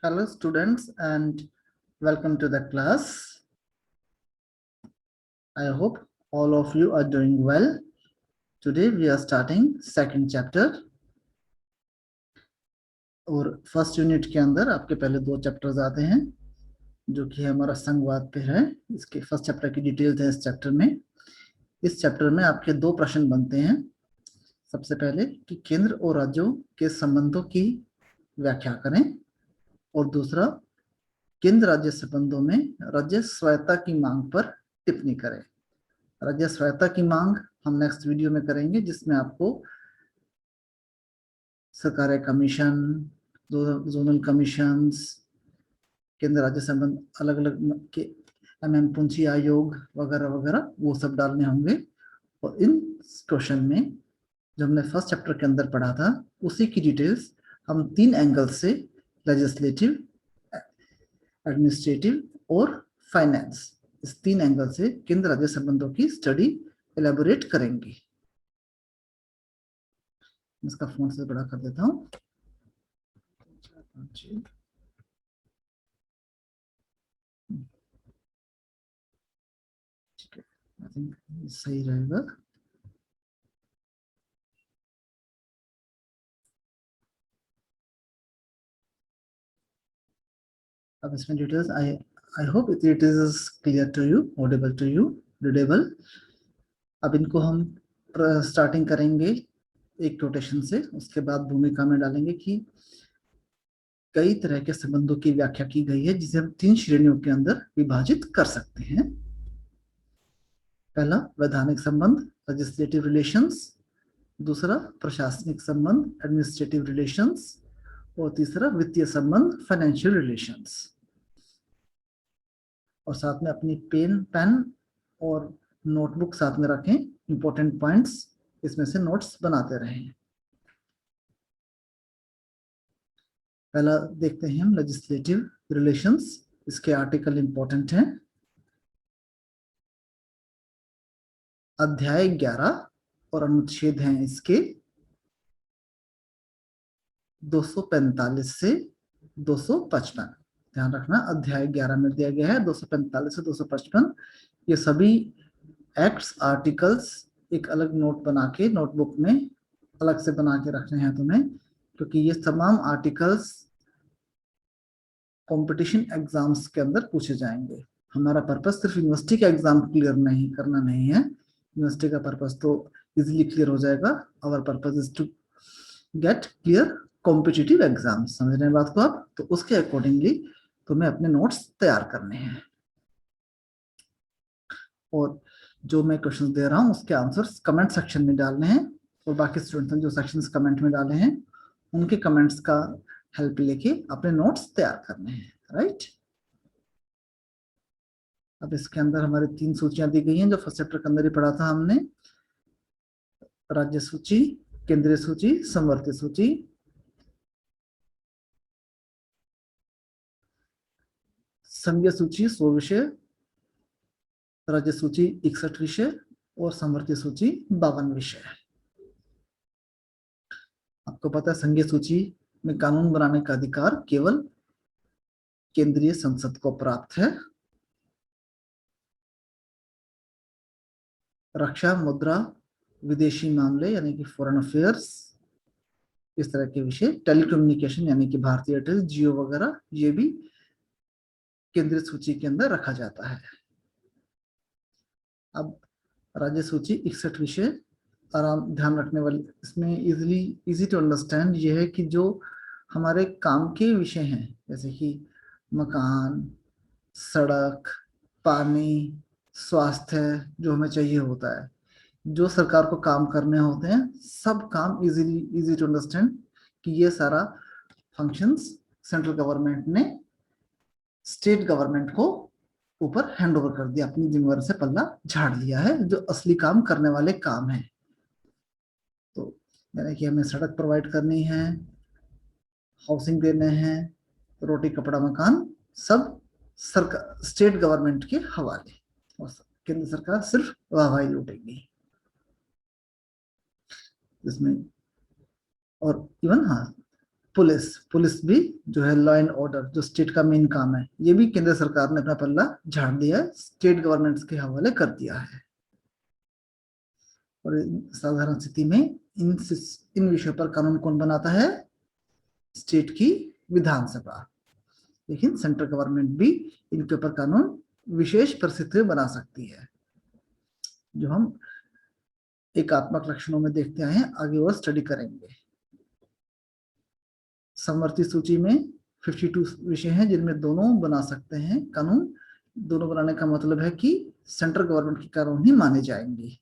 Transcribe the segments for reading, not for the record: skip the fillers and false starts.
Hello students and welcome to the class. I hope all of you are doing well. Today we are starting second chapter और first unit के अंदर आपके पहले दो chapters आते हैं जो कि हमारा संघवाद पे है। इसके फर्स्ट चैप्टर की डिटेल्स है इस चैप्टर में। इस चैप्टर में आपके दो प्रश्न बनते हैं। सबसे पहले कि केंद्र और राज्यों के संबंधों की व्याख्या करें और दूसरा केंद्र राज्य संबंधों में राज्य स्वायत्ता की मांग पर टिप्पणी करें। राज्य स्वायत्ता की मांग हम नेक्स्ट वीडियो में करेंगे जिसमें आपको सरकारी कमीशन, जोनल कमीशंस, केंद्र राज्य संबंध अलग अलग के पुंछी आयोग वगैरह वगैरह वो सब डालने होंगे। और इन क्वेश्चन में जो हमने फर्स्ट चैप्टर के अंदर पढ़ा था उसी की डिटेल्स हम तीन एंगल से लेजिस्लेटिव, एडमिनिस्ट्रेटिव और फाइनेंस, इस तीन एंगल से केंद्र राज्य संबंधों की स्टडी एलेबोरेट करेंगे। इसका फोन से बड़ा कर देता हूँ। ठीक है, आई थिंक सही रहेगा। अब इसमें details I hope it is clear to you, audible to you, readable. अब इनको हम स्टार्टिंग करेंगे एक कोटेशन से, उसके बाद भूमिका में डालेंगे कि कई तरह के संबंधों की व्याख्या की गई है जिसे हम तीन श्रेणियों के अंदर विभाजित कर सकते हैं। पहला वैधानिक संबंध, लेजिस्लेटिव रिलेशंस, दूसरा प्रशासनिक संबंध, एडमिनिस्ट्रेटिव रिलेशंस, और तीसरा वित्तीय संबंध, फाइनेंशियल रिलेशंस। और साथ में अपनी पेन और नोटबुक साथ में रखें, इंपॉर्टेंट पॉइंट्स इसमें से नोट्स बनाते रहें। पहला देखते हैं हम लेजिस्लेटिव रिलेशंस। इसके आर्टिकल इंपॉर्टेंट हैं। अध्याय 11 और अनुच्छेद हैं इसके 245 से 255। ध्यान रखना, अध्याय 11 में दिया गया है 245 से 255। ये सभी एक्ट्स, आर्टिकल्स एक अलग नोट बना के नोटबुक में अलग से बना के रखने हैं तुम्हें, क्योंकि ये तमाम आर्टिकल्स कंपटीशन एग्जाम्स के अंदर पूछे जाएंगे। हमारा पर्पस सिर्फ यूनिवर्सिटी का एग्जाम क्लियर नहीं करना नहीं है। यूनिवर्सिटी का पर्पस तो इजीली क्लियर हो जाएगा। Our purpose is to get clear competitive exam. समझ रहे हैं बात को आप? तो उसके अकॉर्डिंगली तुम्हें अपने नोट्स तैयार करने हैं और जो मैं क्वेश्चन दे रहा हूँ उसके आंसर्स कमेंट सेक्शन में डालने हैं। और बाकी स्टूडेंट्स ने जो सेक्शंस कमेंट में डाले हैं उनके कमेंट्स का हेल्प लेके अपने नोट्स तैयार करने हैं। राइट, अब इसके अंदर हमारी तीन सूचियां दी गई हैं जो फर्स्ट चैप्टर के अंदर ही पढ़ा था हमने। राज्य सूची, केंद्रीय सूची, समवर्ती सूची। संघीय सूची 100 विषय, राज्य सूची 61 विषय और समवर्ती सूची 52 विषय। आपको पता है संघीय सूची में कानून बनाने का अधिकार केवल केंद्रीय संसद को प्राप्त है। रक्षा, मुद्रा, विदेशी मामले यानी कि फॉरेन अफेयर्स, इस तरह के विषय, टेलीकम्युनिकेशन यानी कि भारतीय एयरटेल, जियो वगैरह, ये भी केंद्रीय सूची के अंदर रखा जाता है। अब राज्य सूची 61 विषय, आराम ध्यान रखने वाली, इसमें इजी टू अंडरस्टैंड ये है कि जो हमारे काम के विषय हैं जैसे कि मकान, सड़क, पानी, स्वास्थ्य, जो हमें चाहिए होता है, जो सरकार को काम करने होते हैं, सब काम इजी टू अंडरस्टैंड कि ये सारा फंक्शंस सेंट्रल गवर्नमेंट ने स्टेट गवर्नमेंट को ऊपर हैंड ओवर कर दिया, अपनी जिम्मेवारी से पल्ला झाड़ लिया है, जो असली काम करने वाले काम है। तो यानी कि हमें सड़क प्रोवाइड करनी है, हाउसिंग देने हैं, रोटी कपड़ा मकान, सब सरकार स्टेट गवर्नमेंट के हवाले, और केंद्र सरकार सिर्फ वाहवाही लूटेगी इसमें। और इवन हाँ, पुलिस पुलिस भी जो है लॉ एंड ऑर्डर जो स्टेट का मेन काम है, ये भी केंद्र सरकार ने अपना पल्ला झाड़ दिया है, स्टेट गवर्नमेंट्स के हवाले कर दिया है। और साधारण स्थिति में इन विषयों पर कानून कौन बनाता है? स्टेट की विधानसभा। लेकिन सेंट्रल गवर्नमेंट भी इनके ऊपर कानून विशेष परिस्थिति में बना सकती है, जो हम एकात्मक लक्षणों में देखते आए हैं, आगे और स्टडी करेंगे। समवर्ती सूची में 52 विषय हैं जिनमें दोनों बना सकते हैं कानून। दोनों बनाने का मतलब है कि सेंट्रल गवर्नमेंट के कानून ही माने जाएंगे।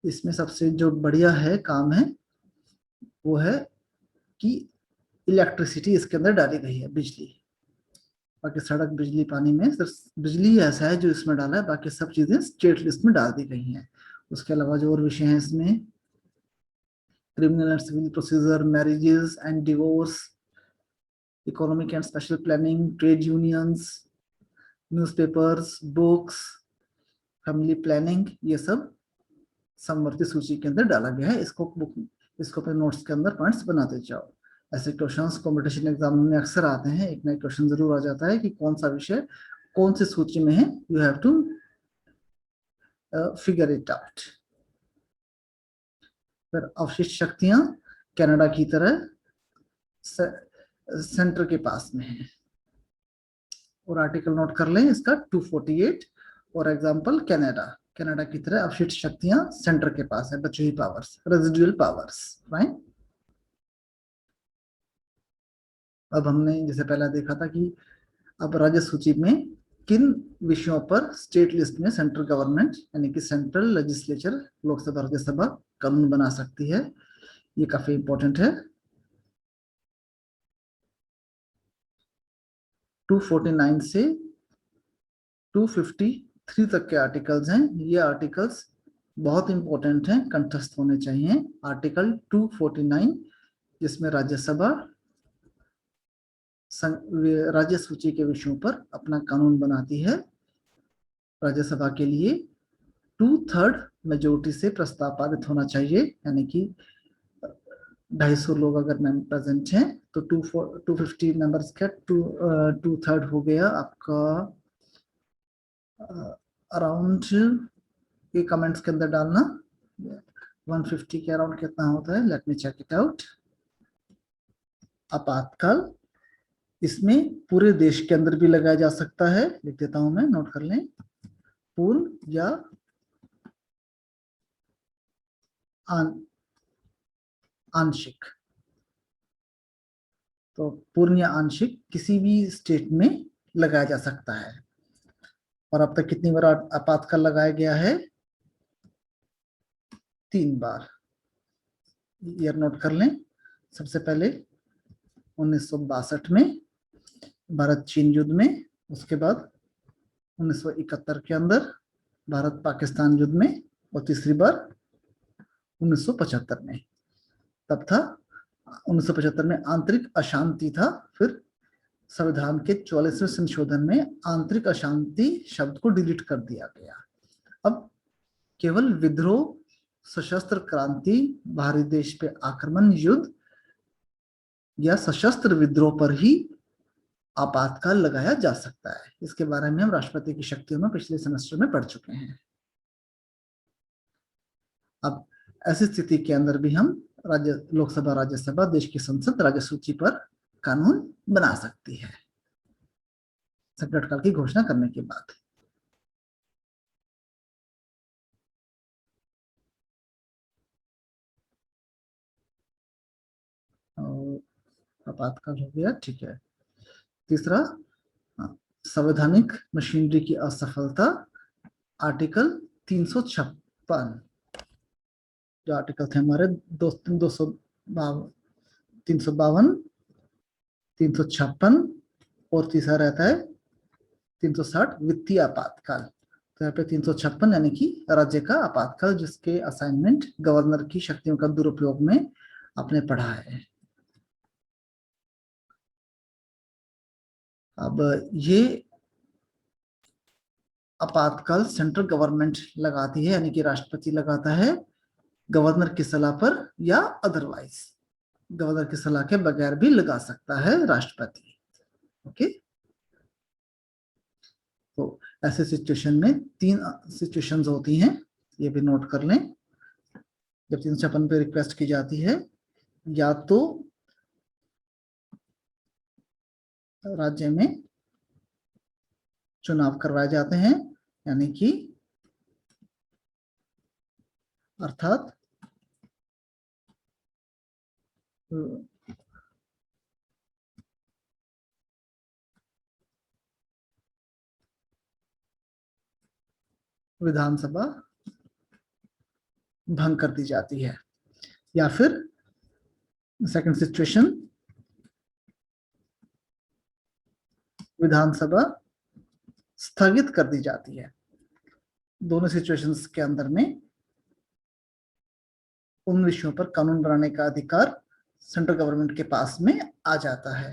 इसमें सबसे जो बढ़िया है काम है वो है कि इलेक्ट्रिसिटी इसके अंदर डाली गई है, बिजली। बाकी सड़क, बिजली, पानी में सिर्फ बिजली ऐसा है जो इसमें डाला है, बाकी सब चीजें स्टेट लिस्ट में डाल दी गई हैं। उसके अलावा जो और विषय हैं इसमें criminal and civil procedure, marriages and divorce, economic and special planning, trade unions, newspapers, books, family planning, ये सब समवर्ती सूची के अंदर डाला गया है। इसको अपने नोट्स के अंदर पॉइंट्स बनाते जाओ। ऐसे क्वेश्चंस कंपटीशन एग्जाम में अक्सर आते हैं, एक नया क्वेश्चन जरूर आ जाता है कि कौन सा विषय कौन सी सूची में है, you have to figure it out. फिर अवशिष्ट शक्तियां कनाडा की तरह सेंटर के पास में है, और आर्टिकल नोट कर लें इसका 248। और एग्जांपल कनाडा की तरह अवशिष्ट शक्तियां सेंटर के पास है, बची हुई पावर्स, रेजिडुअल पावर्स, राइट। अब हमने जैसे पहले देखा था कि अब राज्य सूची में किन विषयों पर स्टेट लिस्ट में सेंट्रल गवर्नमेंट यानी कि सेंट्रल लेजिस्लेचर, लोकसभा राज्यसभा कानून बना सकती है, ये काफी इंपॉर्टेंट है। 249 से 253 तक के आर्टिकल्स हैं। ये आर्टिकल्स बहुत इंपॉर्टेंट हैं, कंठस्थ होने चाहिए। आर्टिकल 249 जिसमें राज्यसभा राज्य सूची के विषयों पर अपना कानून बनाती है। राज्यसभा के लिए 2/3 मेजोरिटी से प्रस्ताव पारित होना चाहिए, यानी कि 250 लोग अगर मैम प्रेजेंट हैं तो 250 मेंबर्स का 2/3 हो गया आपका अराउंड। ये कमेंट्स के अंदर डालना 150 के अराउंड कितना होता है, let me check it out. आपातकाल इसमें पूरे देश के अंदर भी लगाया जा सकता है, लिख देता हूं मैं, नोट कर लें। पूर्ण या आंशिक, तो पूर्ण या आंशिक किसी भी स्टेट में लगाया जा सकता है। और अब तक कितनी बार आपातकाल लगाया गया है? 3 बार। ईयर नोट कर लें। सबसे पहले 1962 में भारत चीन युद्ध में, उसके बाद 1971 के अंदर भारत पाकिस्तान युद्ध में, और तीसरी बार 1975 में। तब था 1975 में आंतरिक अशांति था, फिर संविधान के 44वें संशोधन में आंतरिक अशांति शब्द को डिलीट कर दिया गया। अब केवल विद्रोह, सशस्त्र क्रांति, बाहरी देश पे आक्रमण, युद्ध या सशस्त्र विद्रोह पर ही आपातकाल लगाया जा सकता है। इसके बारे में हम राष्ट्रपति की शक्तियों में पिछले सेमेस्टर में पढ़ चुके हैं। अब ऐसी स्थिति के अंदर भी हम लोकसभा, राज्यसभा, देश की संसद राज्य सूची पर कानून बना सकती है संकट काल की घोषणा करने के बाद। आपातकाल हो गया, ठीक है। तीसरा, संवैधानिक मशीनरी की असफलता, आर्टिकल 356। जो आर्टिकल थे हमारे 352, 356 और तीसरा रहता है 360 वित्तीय आपातकाल। तो यहाँ पे 356 यानी कि राज्य का आपातकाल, जिसके असाइनमेंट गवर्नर की शक्तियों का दुरुपयोग में आपने पढ़ा है। अब ये आपातकाल सेंट्रल गवर्नमेंट लगाती है, यानी कि राष्ट्रपति लगाता है गवर्नर की सलाह पर या अदरवाइज। गवर्नर की सलाह के बगैर भी लगा सकता है राष्ट्रपति। ओके, तो ऐसे सिचुएशन में 3 सिचुएशंस होती हैं, ये भी नोट कर लें। जब 356 पे रिक्वेस्ट की जाती है, या तो राज्य में चुनाव करवाए जाते हैं, यानी कि अर्थात विधानसभा भंग कर दी जाती है, या फिर सेकंड सिचुएशन, विधानसभा स्थगित कर दी जाती है। दोनों सिचुएशंस के अंदर में उन विषयों पर कानून बनाने का अधिकार सेंट्रल गवर्नमेंट के पास में आ जाता है।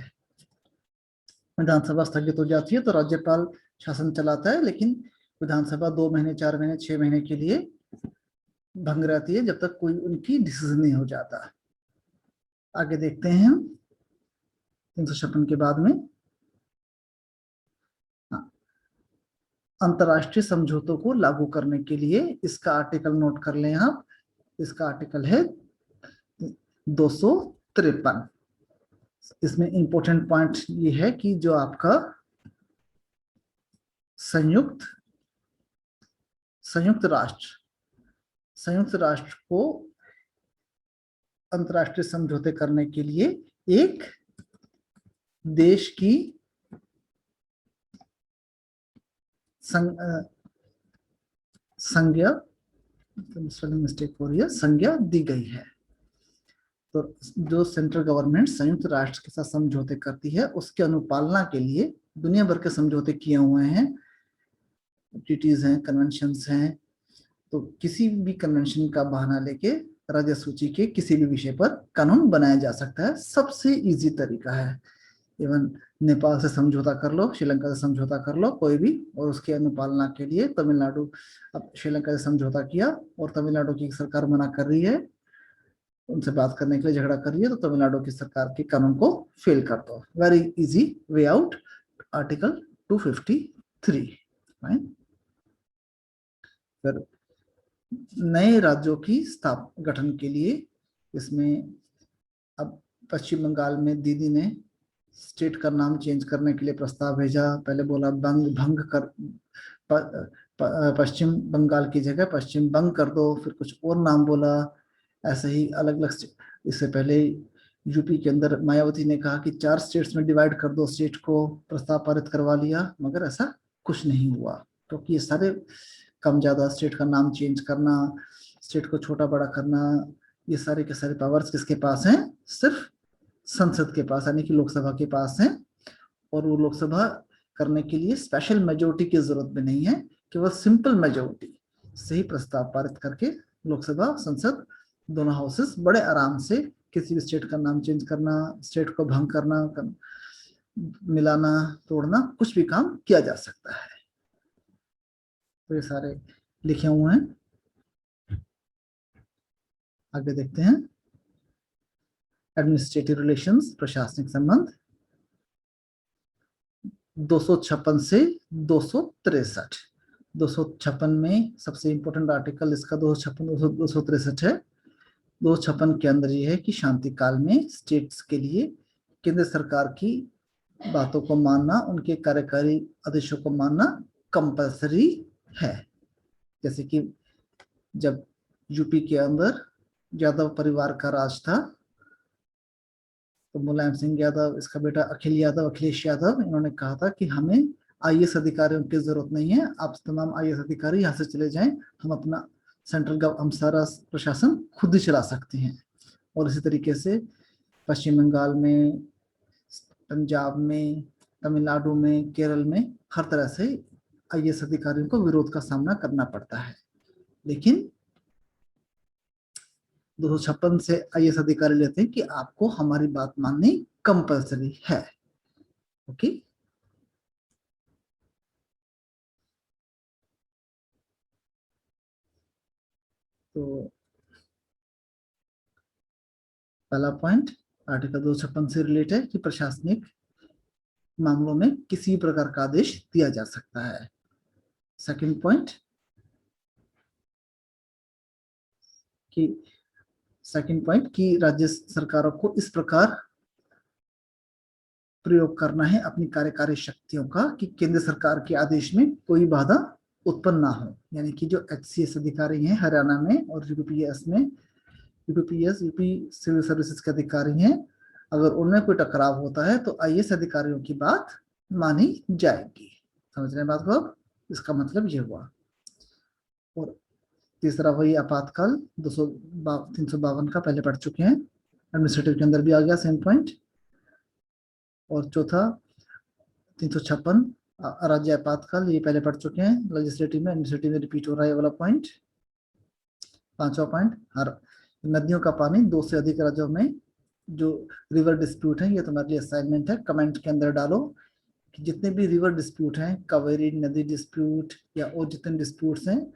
विधानसभा स्थगित हो जाती है तो राज्यपाल शासन चलाता है, लेकिन विधानसभा 2 महीने, 4 महीने, 6 महीने के लिए भंग रहती है, जब तक कोई उनकी डिसीजन नहीं हो जाता। आगे देखते हैं हम 356 के बाद में। अंतरराष्ट्रीय समझौतों को लागू करने के लिए इसका आर्टिकल नोट कर लें आप। इसका आर्टिकल है 253। इसमें इंपॉर्टेंट पॉइंट ये है कि जो आपका संयुक्त राष्ट्र को अंतरराष्ट्रीय समझौते करने के लिए एक देश की संज्ञा, मिस्टेक हो रही है, संज्ञा दी गई है। तो जो सेंट्रल गवर्नमेंट संयुक्त राष्ट्र के साथ समझौते करती है, उसके अनुपालना के लिए दुनिया भर के समझौते किए हुए हैं, ट्रीटीज हैं, कन्वेंशंस हैं। तो किसी भी कन्वेंशन का बहाना लेके राज्य सूची के किसी भी विषय पर कानून बनाया जा सकता है। सबसे इजी तरीका है। इवन नेपाल से समझौता कर लो, श्रीलंका से समझौता कर लो, कोई भी, और उसके अनुपालना के लिए तमिलनाडु, अब श्रीलंका से समझौता किया और तमिलनाडु की सरकार मना कर रही है, उनसे बात करने के लिए झगड़ा कर रही है, तो तमिलनाडु की सरकार के कानून को फेल कर दो। Very easy way out, article 253। फिर नए राज्यों की गठन के लिए, इसमें अब पश्चिम बंगाल में दीदी ने स्टेट का नाम चेंज करने के लिए प्रस्ताव भेजा। पहले बोला भंग कर, पश्चिम बंगाल की जगह पश्चिम बंग कर दो, फिर कुछ और नाम बोला। ऐसे ही अलग अलग, इससे पहले यूपी के अंदर मायावती ने कहा कि 4 स्टेट्स में डिवाइड कर दो स्टेट को, प्रस्ताव पारित करवा लिया, मगर ऐसा कुछ नहीं हुआ, क्योंकि ये सारे कम ज्यादा, स्टेट का नाम चेंज करना, स्टेट को छोटा बड़ा करना, ये सारे के सारे पावर्स किसके पास हैं? सिर्फ संसद के पास, यानी कि लोकसभा के पास है। और वो लोकसभा करने के लिए स्पेशल मेजोरिटी की जरूरत भी नहीं है, केवल सिंपल मेजोरिटी से ही प्रस्ताव पारित करके लोकसभा संसद दोनों हाउसेस बड़े आराम से किसी भी स्टेट का नाम चेंज करना, स्टेट को भंग करना, मिलाना, तोड़ना, कुछ भी काम किया जा सकता है। तो ये सारे लिखे हुए हैं। आगे देखते हैं एडमिनिस्ट्रेटिव रिलेशंस, प्रशासनिक संबंध, 256 से 263। 256 में सबसे इंपॉर्टेंट आर्टिकल इसका 256 263 है। 256 के अंदर ये है कि शांति काल में स्टेट्स के लिए केंद्र सरकार की बातों को मानना, उनके कार्यकारी आदेशों को मानना कंपलसरी है। जैसे कि जब यूपी के अंदर यादव परिवार का राज था, तो मुलायम सिंह यादव, इसका बेटा अखिल यादव, अखिलेश यादव, इन्होंने कहा था कि हमें आईएएस अधिकारियों की जरूरत नहीं है, आप तमाम आईएएस अधिकारी यहाँ से चले जाएं, हम अपना हम सारा प्रशासन खुद ही चला सकते हैं। और इसी तरीके से पश्चिम बंगाल में, पंजाब में, तमिलनाडु में, केरल में हर तरह से आईएएस अधिकारियों को विरोध का सामना करना पड़ता है। लेकिन 256 से आईएएस अधिकारी लेते हैं कि आपको हमारी बात माननी कंपलसरी है। ओके, तो पहला पॉइंट, आर्टिकल 256 से रिलेट है कि प्रशासनिक मामलों में किसी प्रकार का आदेश दिया जा सकता है। सेकंड पॉइंट कि राज्य सरकारों को इस प्रकार प्रयोग करना है अपनी कार्यकारी शक्तियों का कि केंद्र सरकार के आदेश में कोई बाधा उत्पन्न ना हो। यानी कि जो HCS अधिकारी हैं हरियाणा में और यूपी सिविल सर्विसेज के अधिकारी हैं, अगर उनमें कोई टकराव होता है तो IAS अधिकारियों की बात मानी जाएगी। समझ रहे हैं बात को? अब इसका मतलब ये हुआ। और तीसरा वही आपातकाल 352 का पहले पढ़ चुके हैं, एडमिनिस्ट्रेटिव के अंदर भी आ गया सेम पॉइंट। और चौथा 356 राज्य आपातकाल, ये पहले पढ़ चुके हैं, लेजिस्लेटिव में एडमिनिस्ट्रेटिव में रिपीट हो रहा है ये वाला पॉइंट। पांचवा पॉइंट, हर नदियों का पानी 2 से अधिक राज्यों में जो रिवर डिस्प्यूट है, ये तुम्हारे लिए असाइनमेंट है, कमेंट के अंदर डालो कि जितने भी रिवर डिस्प्यूट हैं, कावेरी नदी डिस्प्यूट या और जितने डिस्प्यूट्स हैं,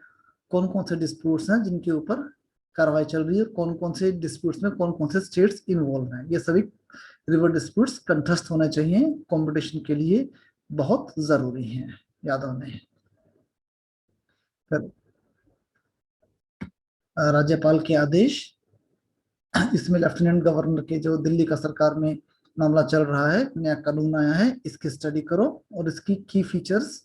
कौन कौन से डिस्प्यूट्स हैं जिनके ऊपर कार्रवाई चल रही है, कौन कौन से डिस्प्यूट्स में कौन कौन से स्टेट्स इन्वॉल्व हैं। ये सभी रिवर डिस्प्यूट्स कंठस्थ होने चाहिए, कंपटीशन के लिए बहुत जरूरी हैं, याद होने। राज्यपाल के आदेश, इसमें लेफ्टिनेंट गवर्नर के जो दिल्ली का सरकार में मामला चल रहा है, नया कानून आया है, इसकी स्टडी करो और इसकी की फीचर्स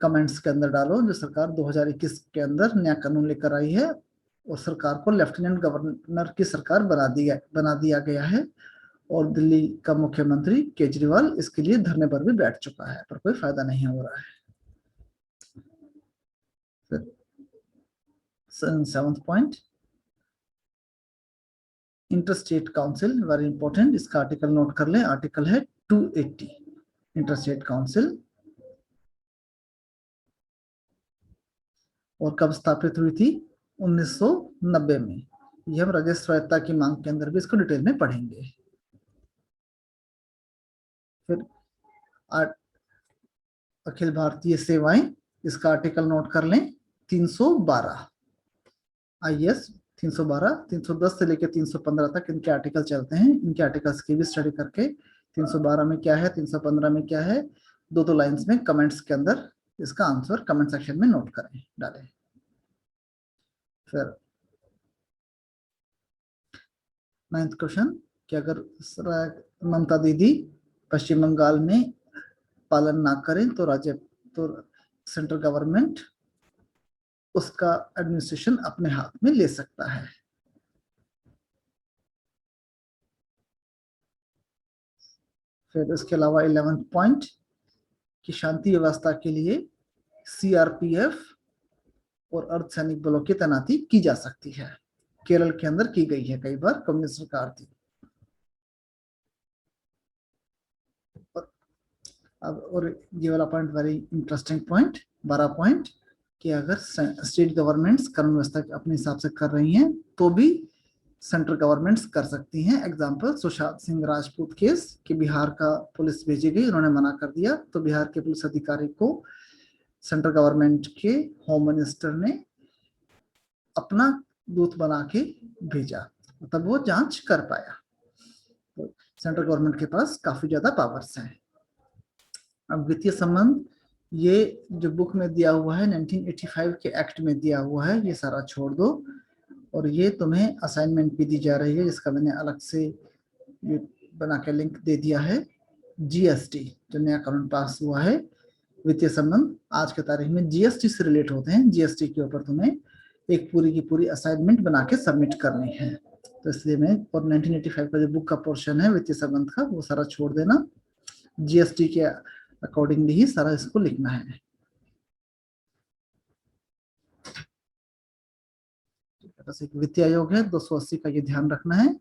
कमेंट्स के अंदर डालो। जो सरकार 2021 के अंदर नया कानून लेकर आई है और सरकार को लेफ्टिनेंट गवर्नर की सरकार बना दिया गया है और दिल्ली का मुख्यमंत्री केजरीवाल इसके लिए धरने पर भी बैठ चुका है, पर कोई फायदा नहीं हो रहा है। Seventh point, interstate council, very important, इसका आर्टिकल नोट कर लें, आर्टिकल है 280। इंटरस्टेट काउंसिल और कब स्थापित हुई थी? 1990 में। ये हम राजस्व स्वायत्तता की मांग के अंदर भी इसको डिटेल में पढ़ेंगे। फिर अखिल भारतीय सेवाएं, इसका आर्टिकल नोट कर लें 312। IAS 312, 310 से लेकर 315 तक इनके आर्टिकल चलते हैं। इनके आर्टिकल्स की भी स्टडी करके 312 में क्या है, 315 में क्या है, दो लाइंस में कमेंट्स के अंदर इसका आंसर कमेंट सेक्शन में नोट करें, डालें। फिर 9th क्वेश्चन कि अगर ममता दीदी पश्चिम बंगाल में पालन ना करें तो सेंट्रल गवर्नमेंट उसका एडमिनिस्ट्रेशन अपने हाथ में ले सकता है। फिर इसके अलावा 11th पॉइंट कि शांति व्यवस्था के लिए CRPF और अर्धसैनिक बलों की तैनाती की जा सकती है। केरल के अंदर की गई है, कई बार कम्युनिस्ट सरकार थी। और ये वाला point very interesting point, 12 point कि अगर स्टेट गवर्नमेंट्स कानून व्यवस्था अपने हिसाब से कर रही हैं तो भी सेंट्रल गवर्नमेंट्स कर सकती हैं। एग्जांपल सुशांत सिंह राजपूत केस कि बिहार का पुलिस भेजी गई, उन्होंने मना कर दिया तो बिहार के पुलिस अधिकारी को सेंट्रल गवर्नमेंट के होम मिनिस्टर ने अपना दूत बना के भेजा, तब वो जांच कर पाया। तो सेंट्रल गवर्नमेंट के पास काफी ज्यादा पावर्स हैं। अब वित्तीय संबंध, ये जो बुक में दिया हुआ है 1985 के एक्ट में दिया हुआ है, ये सारा छोड़ दो। और ये तुम्हें असाइनमेंट भी दी जा रही है जिसका मैंने अलग से ये बना के लिंक दे दिया है। GST जो नया कानून पास हुआ है, वित्तीय संबंध आज के तारीख में GST से रिलेट होते हैं। GST के ऊपर तुम्हें एक पूरी की पूरी असाइनमेंट बना के सबमिट करनी है। तो इसलिए मैं और 1985 का जो बुक का पोर्शन है वित्तीय संबंध का, वो सारा छोड़ देना, GST के अकॉर्डिंगली ही सारा इसको लिखना है। बस एक वित्तीय आयोग है 280 का, ये ध्यान रखना है।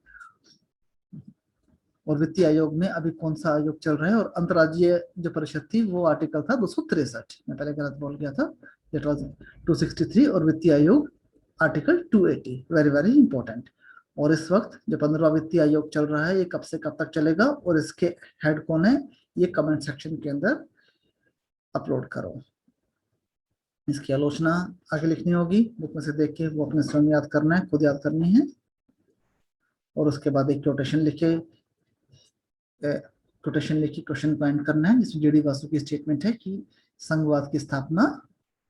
और वित्तीय आयोग में अभी कौन सा आयोग चल रहा है, और अंतर्राज्यीय जो परिषद थी वो आर्टिकल था 263, मैं पहले गलत बोल गया था, दैट वाज 263, और वित्तीय आयोग आर्टिकल 280, वेरी वेरी इंपॉर्टेंट। और इस वक्त जो 15वां वित्तीय आयोग चल रहा है, ये कब से कब तक चलेगा और इसके हेड कौन है, ये कमेंट सेक्शन के अंदर अपलोड करो। इसकी आलोचना आगे लिखनी होगी, बुक में से देख के वो अपने स्वयं याद करना है, खुद याद करनी है। और उसके बाद एक कोटेशन लिखे कोटेशन लेके क्वेश्चन पॉइंट करना है, जिसमें जेडी वासु की स्टेटमेंट है कि संघवाद की स्थापना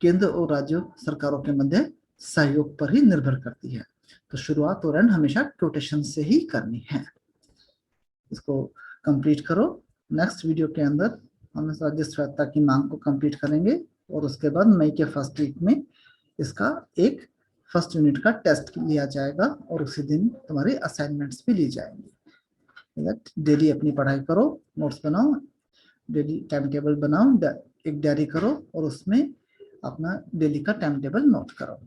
केंद्र और राज्य सरकारों के मध्य सहयोग पर ही निर्भर करती है। तो शुरुआत और एंड हमेशा कोटेशन से ही करनी है। इसको कंप्लीट करो। नेक्स्ट वीडियो के अंदर हम राज्य स्वायत्तता की मांग को कंप्लीट करेंगे और उसके बाद मई के फर्स्ट वीक में इसका एक फर्स्ट यूनिट का टेस्ट लिया जाएगा और उसी दिन तुम्हारे असाइनमेंट्स भी ली जाएंगी। डेली अपनी पढ़ाई करो, नोट्स बनाओ, डेली टाइम टेबल बनाओ, एक डायरी करो और उसमें अपना डेली का टाइम टेबल नोट करो।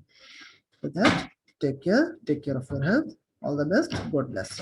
Take care of your health, all the best, God bless.